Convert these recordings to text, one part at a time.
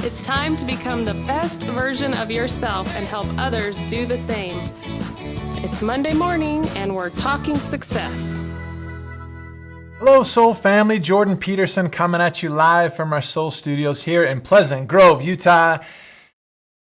It's time to become the best version of yourself and help others do the same. It's Monday morning and we're talking success. Hello, Soul family. Jordan Peterson coming at you live from our Soul Studios here in Pleasant Grove, Utah.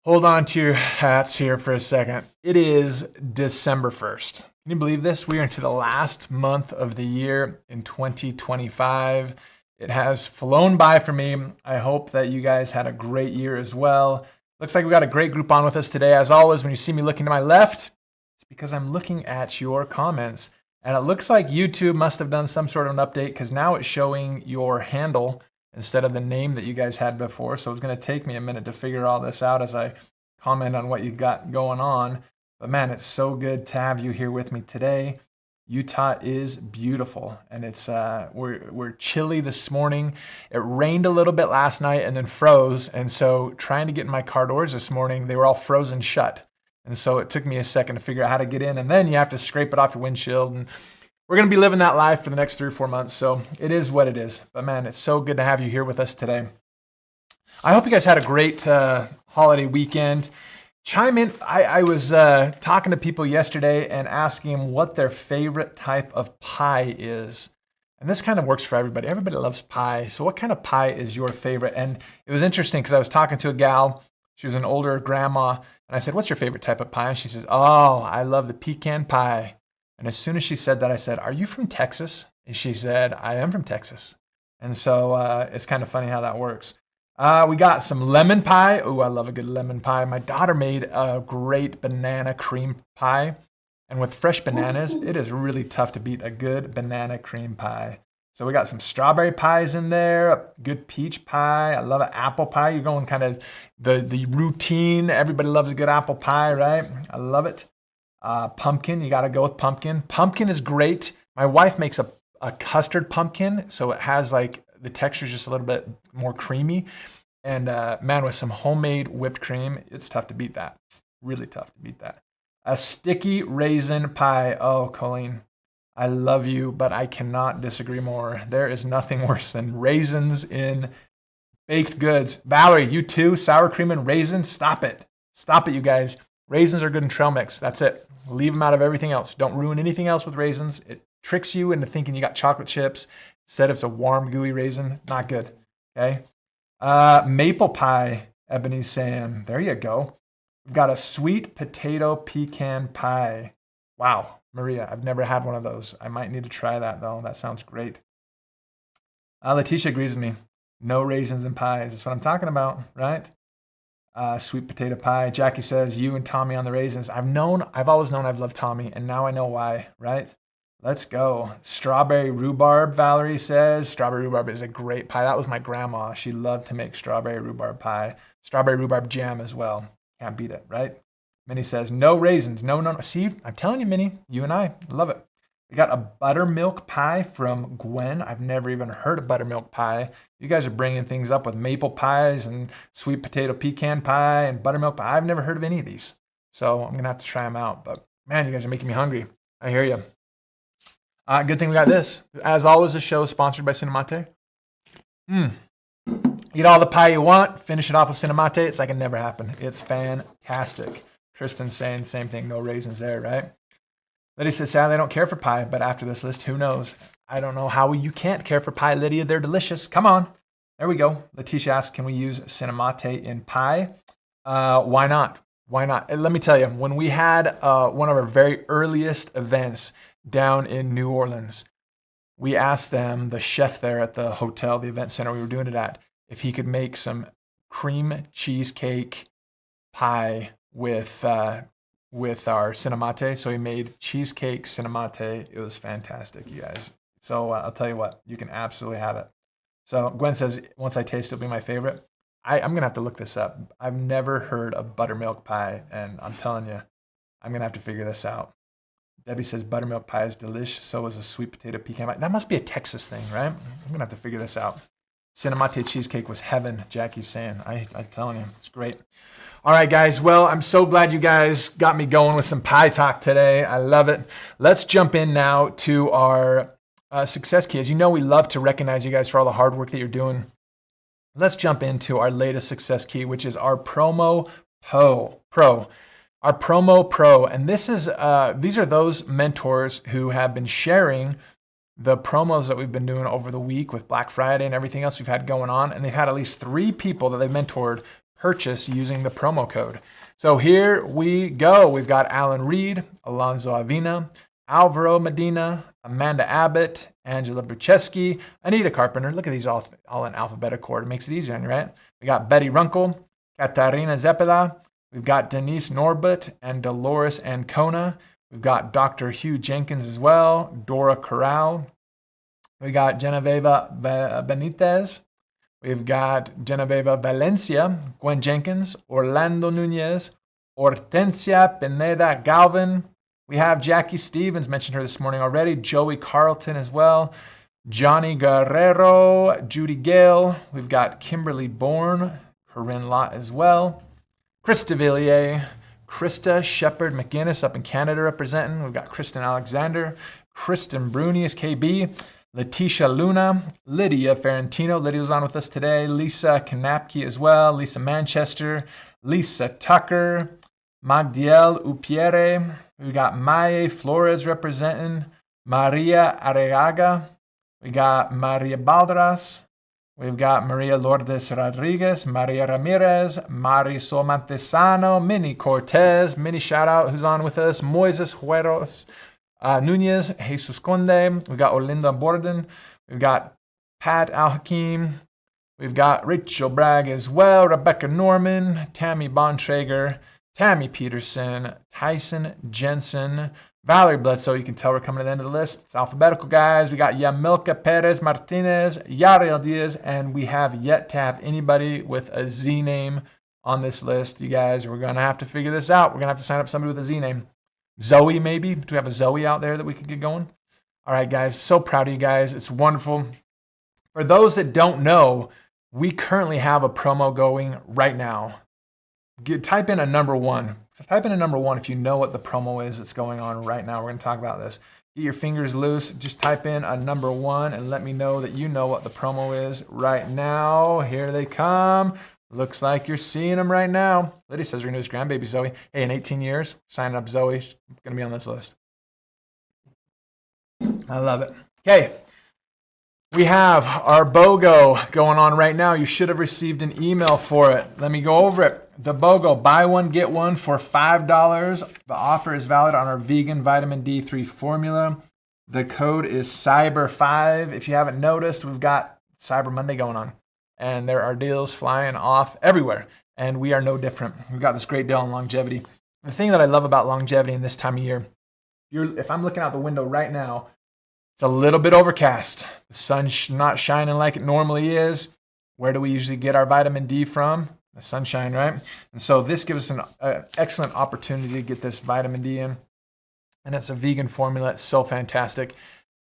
Hold on to your hats here for a second. It is December 1st. Can you believe this? We are into the last month of the year in 2025. It has flown by for me. I hope that you guys had a great year as well. Looks like we got a great group on with us today. As always, when you see me looking to my left, it's because I'm looking at your comments. And it looks like YouTube must have done some sort of an update because now it's showing your handle instead of the name that you guys had before. So it's going to take me a minute to figure all this out as I comment on what you got going on. But man, it's so good to have you here with me today. Utah is beautiful, and it's we're chilly this morning. It rained a little bit last night and then froze, and so trying to get in my car doors this morning, they were all frozen shut. And so it took me a second to figure out how to get in, and then you have to scrape it off your windshield. And we're going to be living that life for the next 3 or 4 months, so it is what it is. But man, it's so good to have you here with us today. I hope you guys had a great holiday weekend. Chime in. I was talking to people yesterday and asking them what their favorite type of pie is. And this kind of works for everybody. Everybody loves pie. So what kind of pie is your favorite? And it was interesting because I was talking to a gal. She was an older grandma. And I said, what's your favorite type of pie? And she says, oh, I love the pecan pie. And as soon as she said that, I said, are you from Texas? And she said, I am from Texas. And so it's kind of funny how that works. We got some lemon pie. Oh, I love a good lemon pie. My daughter made a great banana cream pie. And with fresh bananas, it is really tough to beat a good banana cream pie. So we got some strawberry pies in there, a good peach pie. I love an apple pie. You're going kind of the routine. Everybody loves a good apple pie, right? I love it. Pumpkin, you got to go with pumpkin. Pumpkin is great. My wife makes a custard pumpkin, so it has like the texture is just a little bit more creamy. And man, with some homemade whipped cream, it's tough to beat that. Really tough to beat that. A sticky raisin pie. Oh, Colleen, I love you, but I cannot disagree more. There is nothing worse than raisins in baked goods. Valerie, you too? Sour cream and raisins? Stop it. Stop it, you guys. Raisins are good in trail mix. That's it. Leave them out of everything else. Don't ruin anything else with raisins. It tricks you into thinking you got chocolate chips. Instead, it's a warm, gooey raisin. Not good. Okay. Maple pie, Ebony's saying. There you go. We've got a sweet potato pecan pie. Wow, Maria, I've never had one of those. I might need to try that, though. That sounds great. Letitia agrees with me. No raisins in pies. That's what I'm talking about, right? Sweet potato pie. Jackie says, you and Tommy on the raisins. I've always known I've loved Tommy, and now I know why, right? Let's go. Strawberry rhubarb, Valerie says. Strawberry rhubarb is a great pie. That was my grandma. She loved to make strawberry rhubarb pie. Strawberry rhubarb jam as well. Can't beat it, right? Minnie says, no raisins. No. See, I'm telling you, Minnie, you and I love it. We got a buttermilk pie from Gwen. I've never even heard of buttermilk pie. You guys are bringing things up with maple pies and sweet potato pecan pie and buttermilk pie. I've never heard of any of these. So I'm going to have to try them out. But man, you guys are making me hungry. I hear you. Good thing we got this. As always, the show is sponsored by Cinemate. Eat all the pie you want. Finish it off with Cinemate. It's like it never happened. It's fantastic. Kristen's saying same thing. No raisins there, right? Lydia says, sadly, I don't care for pie, but after this list, who knows? I don't know how you can't care for pie, Lydia. They're delicious. Come on. There we go. Letitia asks, can we use Cinemate in pie? Why not? Why not? And let me tell you, when we had one of our very earliest events down in New Orleans, we asked them, the chef there at the hotel, the event center we were doing it at, if he could make some cream cheesecake pie with our Cinemate. So he made cheesecake Cinemate. It was fantastic, you guys. So I'll tell you what, you can absolutely have it. So Gwen says, once I taste it, it'll be my favorite. I'm going to have to look this up. I've never heard of buttermilk pie, and I'm telling you, I'm going to have to figure this out. Debbie says buttermilk pie is delish. So is a sweet potato pecan pie. That must be a Texas thing, right? I'm going to have to figure this out. Cinemate cheesecake was heaven, Jackie's saying. I'm telling you, it's great. All right, guys. Well, I'm so glad you guys got me going with some pie talk today. I love it. Let's jump in now to our success key. As you know, we love to recognize you guys for all the hard work that you're doing let's jump into our latest success key, which is our Promo Pro. Our Promo Pro. And these are those mentors who have been sharing the promos that we've been doing over the week with Black Friday and everything else we've had going on. And they've had at least 3 people that they've mentored purchase using the promo code. So here we go. We've got Alan Reed, Alonzo Avina, Alvaro Medina, Amanda Abbott, Angela Brucheski, Anita Carpenter. Look at these all in alphabetical order. It makes it easier on you, right? We got Betty Runkle, Katarina Zepeda. We've got Denise Norbert and Dolores Ancona. We've got Dr. Hugh Jenkins as well, Dora Corral. We got Genoveva Benitez. We've got Genoveva Valencia, Gwen Jenkins, Orlando Nunez, Hortensia Pineda Galvin. We have Jackie Stevens, mentioned her this morning already, Joey Carlton as well, Johnny Guerrero, Judy Gale. We've got Kimberly Bourne, Corinne Lott as well, Krista Villiers, Krista Shepard McGinnis up in Canada representing. We've got Kristen Alexander, Kristen Bruni is KB, Letitia Luna, Lydia Ferrantino. Lydia was on with us today. Lisa Kanapke as well, Lisa Manchester, Lisa Tucker, Magdiel Upiere. We got Maye Flores representing, Maria Areaga. We got Maria Balderas. We've got Maria Lourdes Rodriguez, Maria Ramirez, Marisol Montesano, Minnie Cortez, Minnie shout out who's on with us, Moises Hueros, Nunez, Jesus Conde. We've got Orlinda Borden. We've got Pat Al-Hakim. We've got Rachel Bragg as well, Rebecca Norman, Tammy Bontrager, Tammy Peterson, Tyson Jensen, Valerie Bledsoe. You can tell we're coming to the end of the list. It's alphabetical, guys. We got Yamilka Perez Martinez, Yariel Diaz, and we have yet to have anybody with a Z name on this list. You guys, we're going to have to figure this out. We're going to have to sign up somebody with a Z name. Zoe, maybe? Do we have a Zoe out there that we could get going? All right, guys. So proud of you guys. It's wonderful. For those that don't know, we currently have a promo going right now. Type in a number 1. Type in a number 1 if you know what the promo is that's going on right now. We're going to talk about this. Get your fingers loose. Just type in a number 1 and let me know that you know what the promo is right now. Here they come. Looks like you're seeing them right now. Lydia says her newest grandbaby, Zoe. Hey, in 18 years, signing up Zoe. She's going to be on this list. I love it. Okay. We have our BOGO going on right now. You should have received an email for it. Let me go over it. The BOGO, buy one, get one for $5. The offer is valid on our vegan vitamin D3 formula. The code is CYBER5. If you haven't noticed, we've got Cyber Monday going on. And there are deals flying off everywhere. And we are no different. We've got this great deal on longevity. The thing that I love about longevity in this time of year, if I'm looking out the window right now, it's a little bit overcast. The sun's not shining like it normally is. Where do we usually get our vitamin D from? The sunshine, right? And so this gives us an excellent opportunity to get this vitamin D in. And it's a vegan formula. It's so fantastic.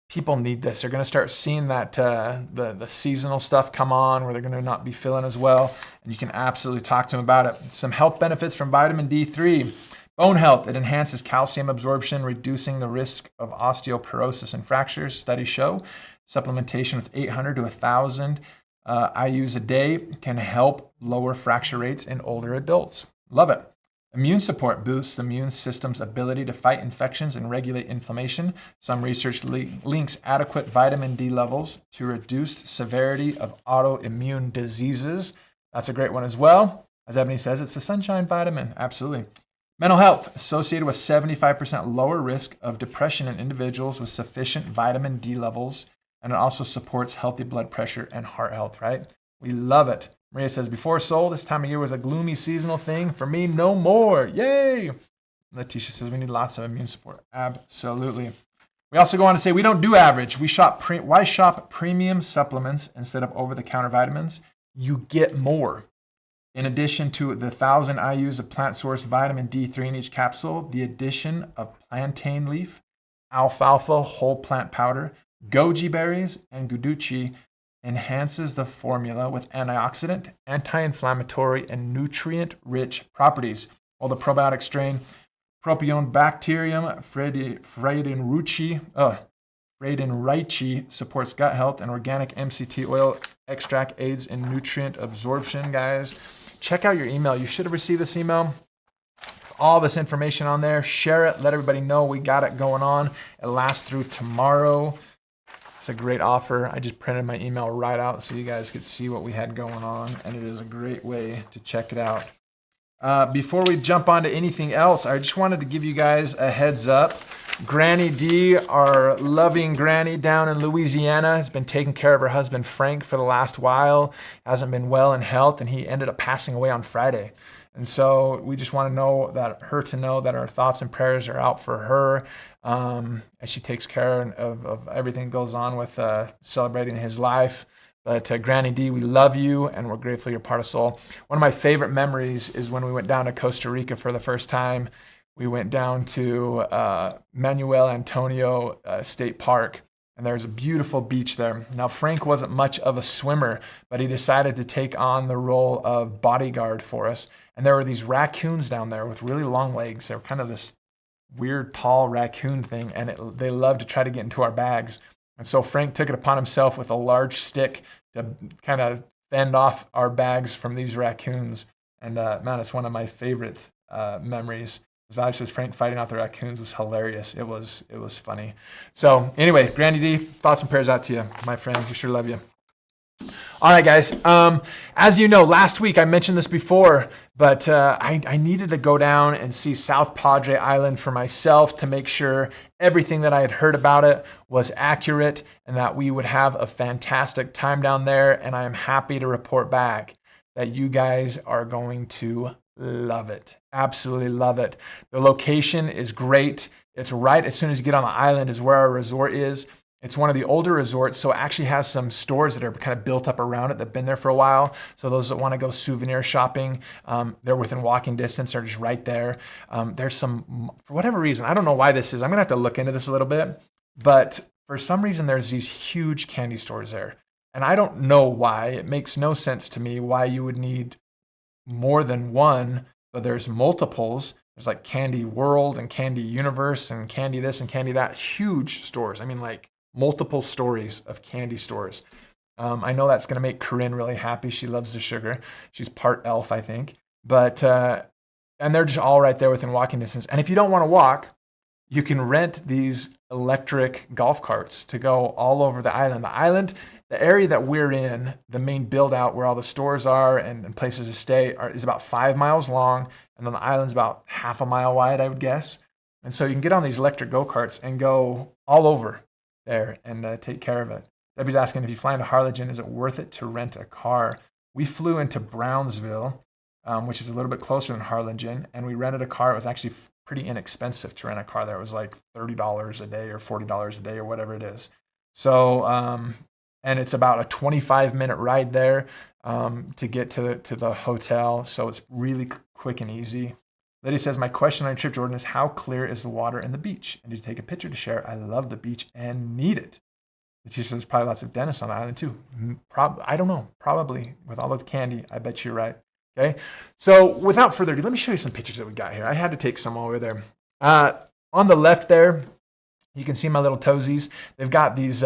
People need this. They're going to start seeing that the seasonal stuff come on where they're going to not be feeling as well. And you can absolutely talk to them about it. Some health benefits from vitamin D3. Bone health, it enhances calcium absorption, reducing the risk of osteoporosis and fractures. Studies show supplementation with 800 to 1,000 IUs a day can help lower fracture rates in older adults. Love it. Immune support boosts the immune system's ability to fight infections and regulate inflammation. Some research links adequate vitamin D levels to reduced severity of autoimmune diseases. That's a great one as well. As Ebony says, it's a sunshine vitamin. Absolutely. Mental health, associated with 75% lower risk of depression in individuals with sufficient vitamin D levels, and it also supports healthy blood pressure and heart health, right? We love it. Maria says, before Soul, this time of year was a gloomy seasonal thing. For me, no more. Yay! Letitia says, we need lots of immune support. Absolutely. We also go on to say, we don't do average. Why shop premium supplements instead of over-the-counter vitamins? You get more. In addition to the 1,000 IUs of plant-sourced vitamin D3 in each capsule, the addition of plantain leaf, alfalfa whole plant powder, goji berries, and guduchi enhances the formula with antioxidant, anti-inflammatory, and nutrient-rich properties. While the probiotic strain Propionibacterium Braden Raichi supports gut health, and organic MCT oil extract aids in nutrient absorption, guys. Check out your email. You should have received this email. All this information on there. Share it. Let everybody know we got it going on. It lasts through tomorrow. It's a great offer. I just printed my email right out so you guys could see what we had going on, and it is a great way to check it out. Before we jump on to anything else, I just wanted to give you guys a heads up. Granny D, our loving granny down in Louisiana, has been taking care of her husband Frank for the last while. Hasn't been well in health, and he ended up passing away on Friday. And so we just want to know that our thoughts and prayers are out for her as she takes care of everything that goes on with celebrating his life. But Granny D, we love you, and we're grateful you're part of Soul. One of my favorite memories is when we went down to Costa Rica for the first time. We went down to Manuel Antonio State Park, and there's a beautiful beach there. Now, Frank wasn't much of a swimmer, but he decided to take on the role of bodyguard for us. And there were these raccoons down there with really long legs. They were kind of this weird, tall raccoon thing, and they loved to try to get into our bags. And so Frank took it upon himself with a large stick to kind of fend off our bags from these raccoons. And man, it's one of my favorite memories. As Valerie says, Frank fighting off the raccoons was hilarious. It was funny. So anyway, Granny D, thoughts and prayers out to you, my friend. We sure love you. All right, guys. As you know, last week I mentioned this before, but I needed to go down and see South Padre Island for myself to make sure everything that I had heard about it was accurate and that we would have a fantastic time down there. And I am happy to report back that you guys are going to love it. Absolutely love it. The location is great. It's right as soon as you get on the island is where our resort is. It's one of the older resorts, so it actually has some stores that are kind of built up around it that have been there for a while. So those that want to go souvenir shopping, they're within walking distance. They're just right there. There's some, for whatever reason, I don't know why this is. I'm going to have to look into this a little bit. But for some reason, there's these huge candy stores there. And I don't know why. It makes no sense to me why you would need more than one, but there's multiples. There's like Candy World and Candy Universe and Candy this and Candy that. Huge stores. I mean, like, multiple stories of candy stores. I know that's going to make Corinne really happy. She loves the sugar. She's part elf, I think. But and they're just all right there within walking distance. And if you don't want to walk, you can rent these electric golf carts to go all over the island. The area that we're in, the main build out where all the stores are and places to stay is about 5 miles long. And then the island's about half a mile wide, I would guess. And so you can get on these electric go-karts and go all over there and take care of it. Debbie's asking, if you fly into Harlingen, is it worth it to rent a car? We flew into Brownsville, which is a little bit closer than Harlingen, and we rented a car. It was actually pretty inexpensive to rent a car there. It was like $30 a day or $40 a day or whatever it is. So, and it's about a 25-minute ride there to get to the hotel. So it's really quick and easy. Lydia says, my question on your trip, Jordan, is how clear is the water in the beach? And did you take a picture to share? I love the beach and need it. The teacher says there's probably lots of dentists on the island too. I don't know. Probably with all of the candy. I bet you're right. Okay. So without further ado, let me show you some pictures that we got here. I had to take some over there. On the left there, you can see my little toesies. They've got these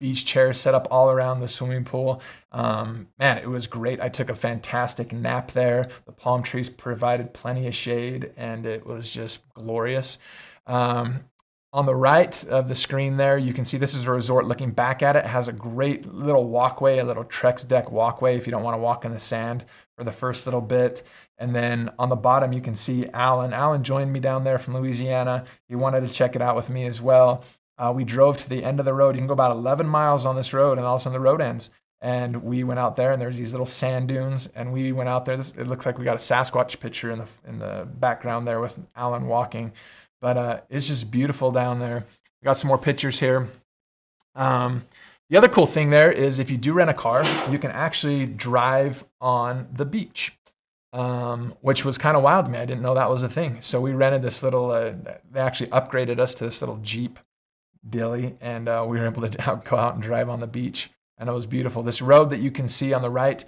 beach chairs set up all around the swimming pool. Man, it was great. I took a fantastic nap there. The palm trees provided plenty of shade, and it was just glorious. On the right of the screen there, you can see this is a resort. Looking back at it, it has a great little walkway, a little Trex deck walkway if you don't want to walk in the sand for the first little bit. And then on the bottom, you can see Alan. Alan joined me down there from Louisiana. He wanted to check it out with me as well. We drove to the end of the road. You can go about 11 miles on this road, and all of a sudden the road ends. And we went out there, and there's these little sand dunes, and we went out there. It looks like we got a Sasquatch picture in the background there with Alan walking. But it's just beautiful down there. We got some more pictures here. The other cool thing there is if you do rent a car, you can actually drive on the beach, which was kind of wild to me. I didn't know that was a thing. So we rented this little, they actually upgraded us to this little Jeep dilly, and we were able to go out and drive on the beach, and it was beautiful. This road that you can see on the right,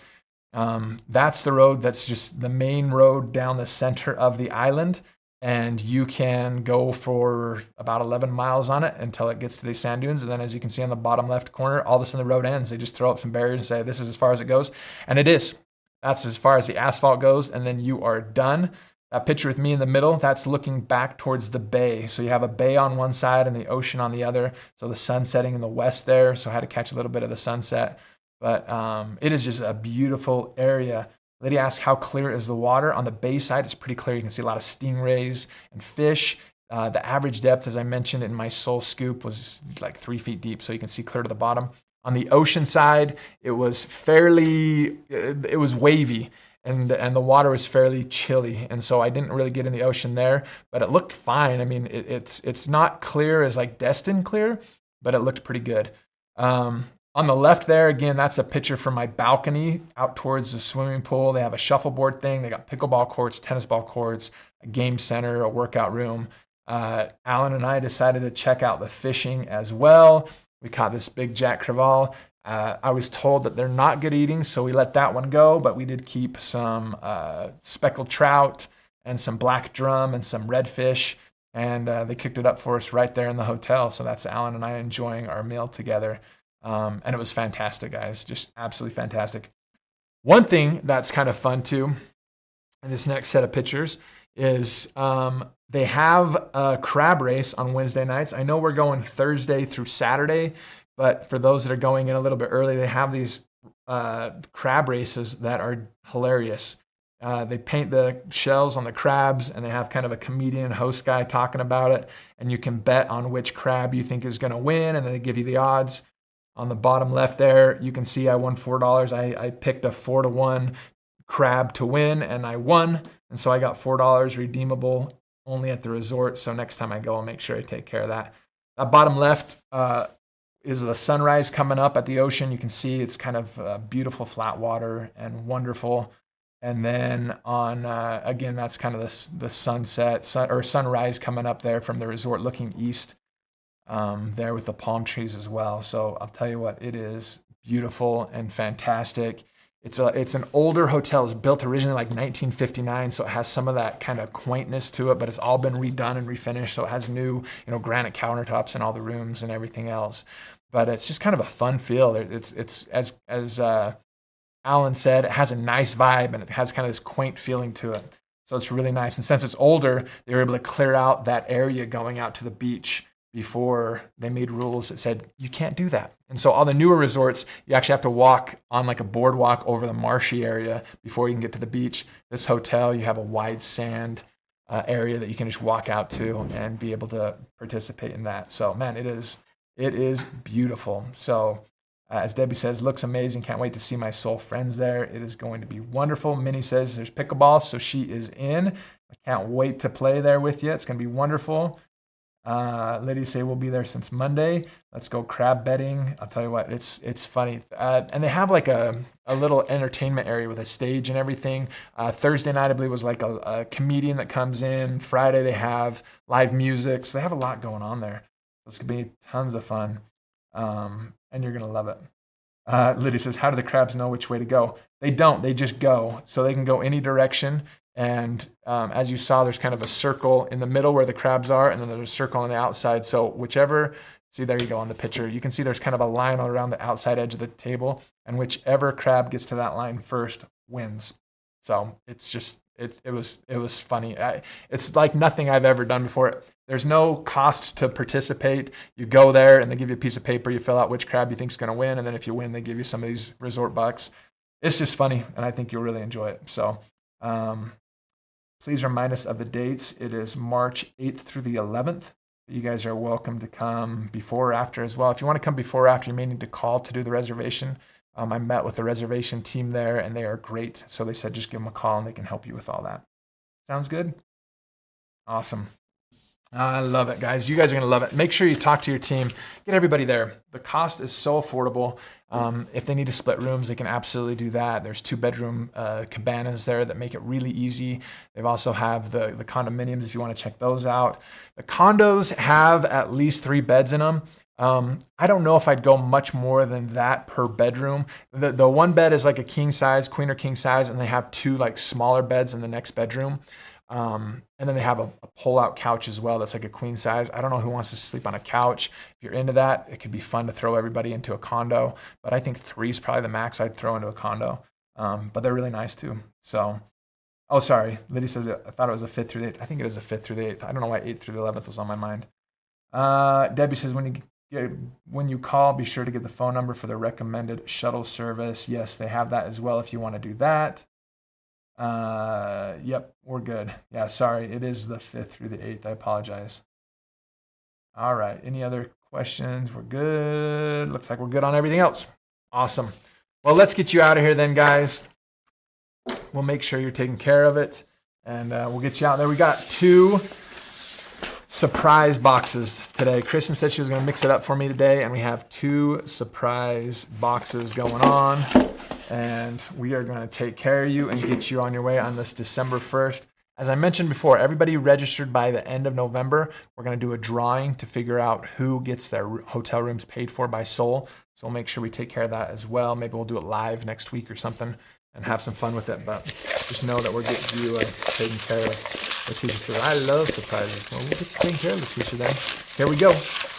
that's the road that's just the main road down the center of the island. and you can go for about 11 miles on it until it gets to these sand dunes. And then, as you can see on the bottom left corner, all of a sudden the road ends. They just throw up some barriers and say, this is as far as it goes. And it is. That's as far as the asphalt goes, and then you are done. That picture with me in the middle, that's looking back towards the bay. So you have a bay on one side and the ocean on the other. So the sun setting in the west there, so I had to catch a little bit of the sunset. But it is just a beautiful area. Lydia asked, how clear is the water? On the bay side, it's pretty clear. You can see a lot of stingrays and fish. The average depth, as I mentioned in my soul scoop, was like 3 feet deep, so you can see clear to the bottom. On the ocean side, it was wavy. And the water was fairly chilly, and so I didn't really get in the ocean there, but it looked fine. I mean, it's not clear as like Destin clear, but it looked pretty good. On the left there, again, that's a picture from my balcony out towards the swimming pool. They have a shuffleboard thing. They got pickleball courts, tennis ball courts, a game center, a workout room. Alan and I decided to check out the fishing as well. We caught this big Jack Crevalle. I was told that they're not good eating, so we let that one go, but we did keep some speckled trout and some black drum and some redfish, and they cooked it up for us right there in the hotel. So that's Alan and I enjoying our meal together, and it was fantastic, guys, just absolutely fantastic. One thing that's kind of fun too, in this next set of pictures, is they have a crab race on Wednesday nights. I know we're going Thursday through Saturday, but for those that are going in a little bit early, they have these crab races that are hilarious. They paint the shells on the crabs, and they have kind of a comedian host guy talking about it, and you can bet on which crab you think is going to win, and then they give you the odds. On the bottom left there, you can see I won $4. I picked a 4-to-1 crab to win, and I won, and so I got $4 redeemable only at the resort. So next time I go, I'll make sure I take care of that. That bottom left is the sunrise coming up at the ocean. You can see it's kind of beautiful flat water and wonderful. And then on, again, that's kind of the sunrise coming up there from the resort looking east there with the palm trees as well. So I'll tell you what, it is beautiful and fantastic. It's an older hotel. It was built originally like 1959, so it has some of that kind of quaintness to it, but it's all been redone and refinished. So it has new, granite countertops in all the rooms and everything else. But it's just kind of a fun feel. It's as Alan said, it has a nice vibe, and it has kind of this quaint feeling to it. So it's really nice. And since it's older, they were able to clear out that area going out to the beach before they made rules that said you can't do that. And so all the newer resorts, you actually have to walk on like a boardwalk over the marshy area before you can get to the beach. This hotel, you have a wide sand area that you can just walk out to and be able to participate in that. So man, it is beautiful. So as Debbie says, looks amazing. Can't wait to see my soul friends there. It is going to be wonderful. Minnie says there's pickleball, so she is in. I can't wait to play there with you. It's going to be wonderful. Lydia say we'll be there since Monday. Let's go crab betting. I'll tell you what, it's funny. And they have like a little entertainment area with a stage and everything. Thursday night, I believe, was like a comedian that comes in. Friday, they have live music. So they have a lot going on there. It's going to be tons of fun. And you're going to love it. Lydia says, how do the crabs know which way to go? They don't. They just go. So they can go any direction. And as you saw, there's kind of a circle in the middle where the crabs are, and then there's a circle on the outside. So whichever, see, there you go on the picture. You can see there's kind of a line all around the outside edge of the table, and whichever crab gets to that line first wins. So it's just, it was funny. It's like nothing I've ever done before. There's no cost to participate. You go there, and they give you a piece of paper. You fill out which crab you think is going to win, and then if you win, they give you some of these resort bucks. It's just funny, and I think you'll really enjoy it. So please remind us of the dates. It is March 8th through the 11th. You guys are welcome to come before or after as well. If you want to come before or after, you may need to call to do the reservation. I met with the reservation team there, and they are great. So they said just give them a call, and they can help you with all that. Sounds good? Awesome. I love it, guys. You guys are going to love it. Make sure you talk to your team. Get everybody there. The cost is so affordable. If they need to split rooms, they can absolutely do that. There's 2-bedroom cabanas there that make it really easy. They've also have the condominiums if you want to check those out. The condos have at least 3 beds in them. I don't know if I'd go much more than that per bedroom. The one bed is like a king size, queen or king size, and they have 2 like smaller beds in the next bedroom. And then they have a pull-out couch as well that's like a queen size. I don't know who wants to sleep on a couch. If you're into that, it could be fun to throw everybody into a condo. But I think 3 is probably the max I'd throw into a condo. But they're really nice too. So, oh, sorry. Liddy says I thought it was a 5th through the 8th. I think it is a 5th through the 8th. I don't know why 8th through the 11th was on my mind. Debbie says when you call, be sure to get the phone number for the recommended shuttle service. Yes, they have that as well if you want to do that. Yep, we're good. Yeah, sorry. It is the 5th through the 8th. I apologize. All right. Any other questions? We're good. Looks like we're good on everything else. Awesome. Well, let's get you out of here then, guys. We'll make sure you're taking care of it, and we'll get you out there. We got 2 surprise boxes today. Kristen said she was going to mix it up for me today, and we have 2 surprise boxes going on, and we are going to take care of you and get you on your way on this December 1st. As I mentioned before, everybody registered by the end of November. We're going to do a drawing to figure out who gets their hotel rooms paid for by Soul. So we'll make sure we take care of that as well. Maybe we'll do it live next week or something and have some fun with it. But just know that we're getting you taken care of. Letitia says, I love surprises. Well, we'll get you taken care of, Letitia, then. Here we go.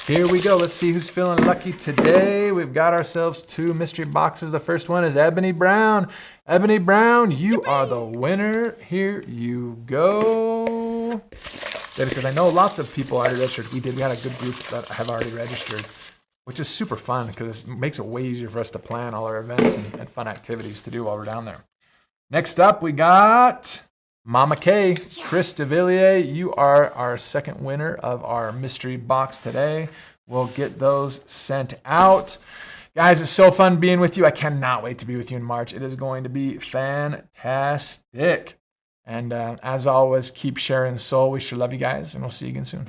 Here we go. Let's see who's feeling lucky today. We've got ourselves 2 mystery boxes. The first one is Ebony Brown. Ebony Brown, you are the winner. Here you go. Debbie says, I know lots of people already registered. We had a good group that have already registered, which is super fun because it makes it way easier for us to plan all our events and fun activities to do while we're down there. Next up, we got Mama K, Chris DeVilliers, you are our second winner of our mystery box today. We'll get those sent out. Guys, it's so fun being with you. I cannot wait to be with you in March. It is going to be fantastic. And as always, keep sharing soul. We sure love you guys, and we'll see you again soon.